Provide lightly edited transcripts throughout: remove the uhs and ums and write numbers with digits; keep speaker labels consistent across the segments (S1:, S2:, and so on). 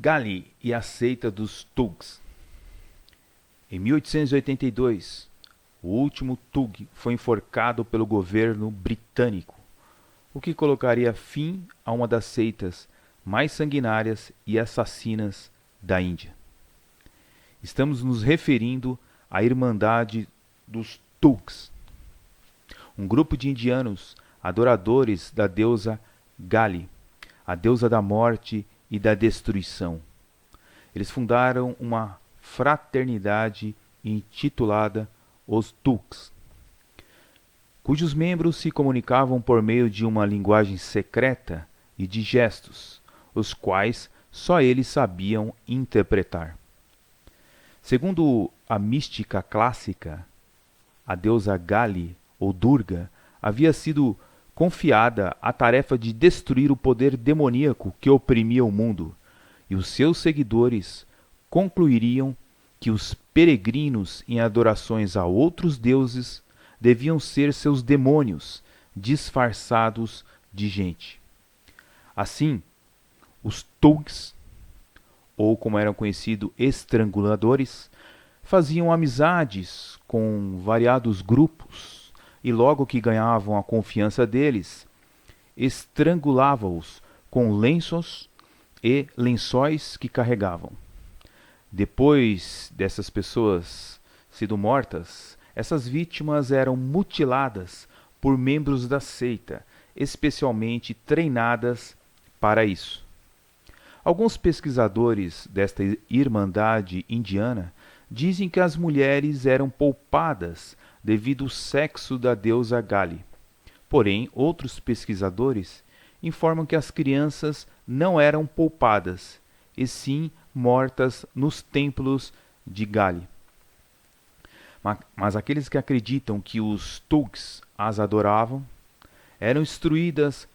S1: Gali e a seita dos Thugs. Em 1882, o último Thug foi enforcado pelo governo britânico, o que colocaria fim a uma das seitas mais sanguinárias e assassinas da Índia. Estamos nos referindo à Irmandade dos Thugs, um grupo de indianos adoradores da deusa Gali, a deusa da morte e da destruição. Eles fundaram uma fraternidade intitulada os Thugs, cujos membros se comunicavam por meio de uma linguagem secreta e de gestos, os quais só eles sabiam interpretar. Segundo a mística clássica, a deusa Gali, ou Durga, havia sido confiada a tarefa de destruir o poder demoníaco que oprimia o mundo, e os seus seguidores concluiriam que os peregrinos em adorações a outros deuses deviam ser seus demônios disfarçados de gente. Assim, os Thugs, ou como eram conhecidos, estranguladores, faziam amizades com variados grupos e logo que ganhavam a confiança deles, estrangulavam-os com lenços e lençóis que carregavam. Depois dessas pessoas sido mortas, essas vítimas eram mutiladas por membros da seita, especialmente treinadas para isso. Alguns pesquisadores desta irmandade indiana dizem que as mulheres eram poupadas devido ao sexo da deusa Gali. Porém, outros pesquisadores informam que as crianças não eram poupadas, e sim mortas nos templos de Gali. Mas aqueles que acreditam que os Thugs as adoravam eram instruídas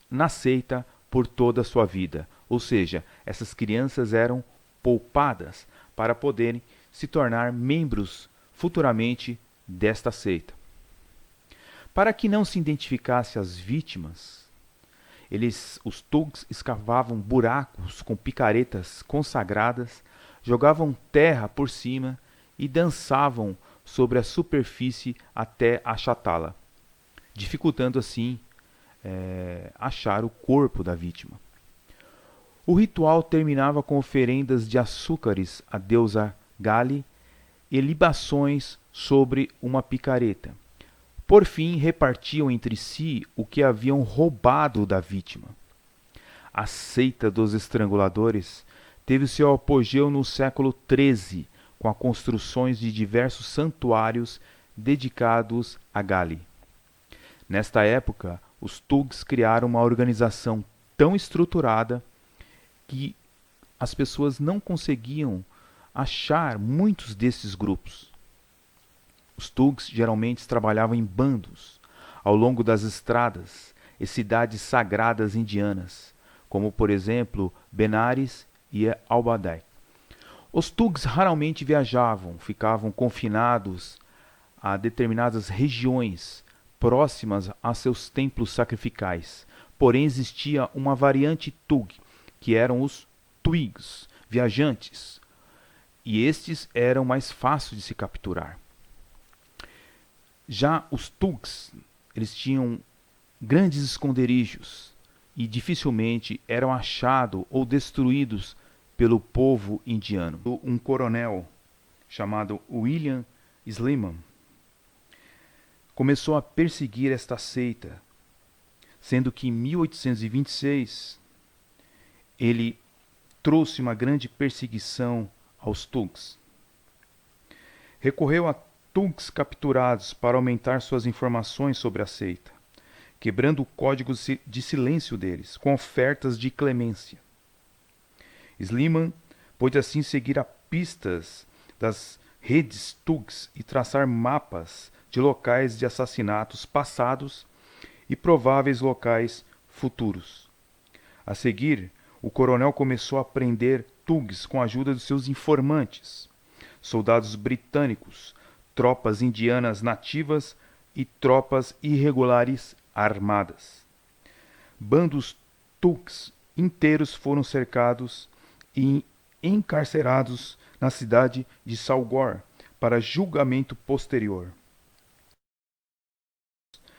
S1: na seita por toda a sua vida. Ou seja, essas crianças eram poupadas para poderem se tornar membros futuramente desta seita. Para que não se identificasse as vítimas, os Thugs escavavam buracos com picaretas consagradas, jogavam terra por cima e dançavam sobre a superfície até achatá-la, dificultando assim achar o corpo da vítima. O ritual terminava com oferendas de açúcares à deusa Gali e libações sobre uma picareta. Por fim, repartiam entre si o que haviam roubado da vítima. A seita dos estranguladores teve seu apogeu no século XIII, com as construções de diversos santuários dedicados a Gali. Nesta época, os Thugs criaram uma organização tão estruturada que as pessoas não conseguiam achar muitos desses grupos. Os Thugs geralmente trabalhavam em bandos ao longo das estradas e cidades sagradas indianas, como por exemplo Benares e Albadai. Os Thugs raramente viajavam, ficavam confinados a determinadas regiões próximas a seus templos sacrificais. Porém, existia uma variante Thug, que eram os Twigs, viajantes, e estes eram mais fáceis de se capturar. Já os Thugs, eles tinham grandes esconderijos e dificilmente eram achados ou destruídos pelo povo indiano. Um coronel chamado William Sliman começou a perseguir esta seita, sendo que em 1826 ele trouxe uma grande perseguição aos Thugs. Recorreu a Thugs capturados para aumentar suas informações sobre a seita, quebrando o código de silêncio deles, com ofertas de clemência. Sliman pôde assim seguir a pistas das redes Thugs e traçar mapas de locais de assassinatos passados e prováveis locais futuros. A seguir, o coronel começou a prender Thugs com a ajuda de seus informantes, soldados britânicos, tropas indianas nativas e tropas irregulares armadas. Bandos Thugs inteiros foram cercados e encarcerados na cidade de Salgor para julgamento posterior.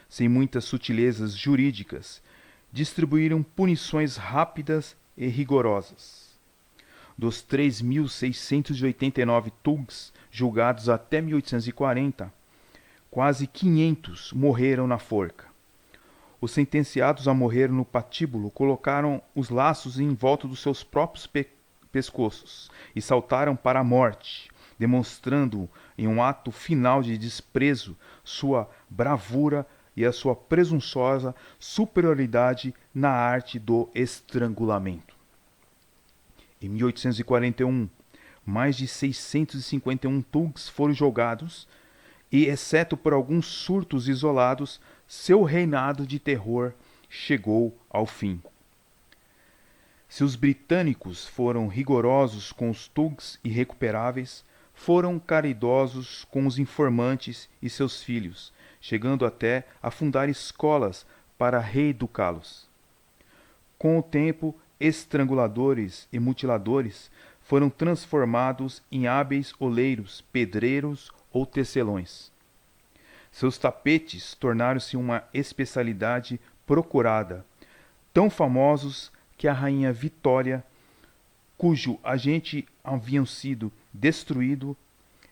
S1: Sem muitas sutilezas jurídicas, distribuíram punições rápidas e rigorosas. Dos 3.689 thugs julgados até 1840, quase 500 morreram na forca. Os sentenciados a morrer no patíbulo colocaram os laços em volta dos seus próprios pescoços e saltaram para a morte, demonstrando em um ato final de desprezo sua bravura e a sua presunçosa superioridade na arte do estrangulamento. Em 1841, mais de 651 thugs foram julgados e, exceto por alguns surtos isolados, seu reinado de terror chegou ao fim. Se os britânicos foram rigorosos com os thugs irrecuperáveis, foram caridosos com os informantes e seus filhos, chegando até a fundar escolas para reeducá-los. Com o tempo, estranguladores e mutiladores foram transformados em hábeis oleiros, pedreiros ou tecelões. Seus tapetes tornaram-se uma especialidade procurada, tão famosos que a rainha Vitória, cujo agente haviam sido destruído,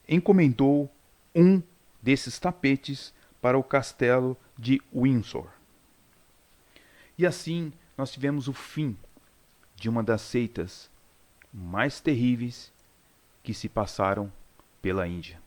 S1: encomendou um desses tapetes para o castelo de Windsor. E assim nós tivemos o fim de uma das seitas mais terríveis que se passaram pela Índia.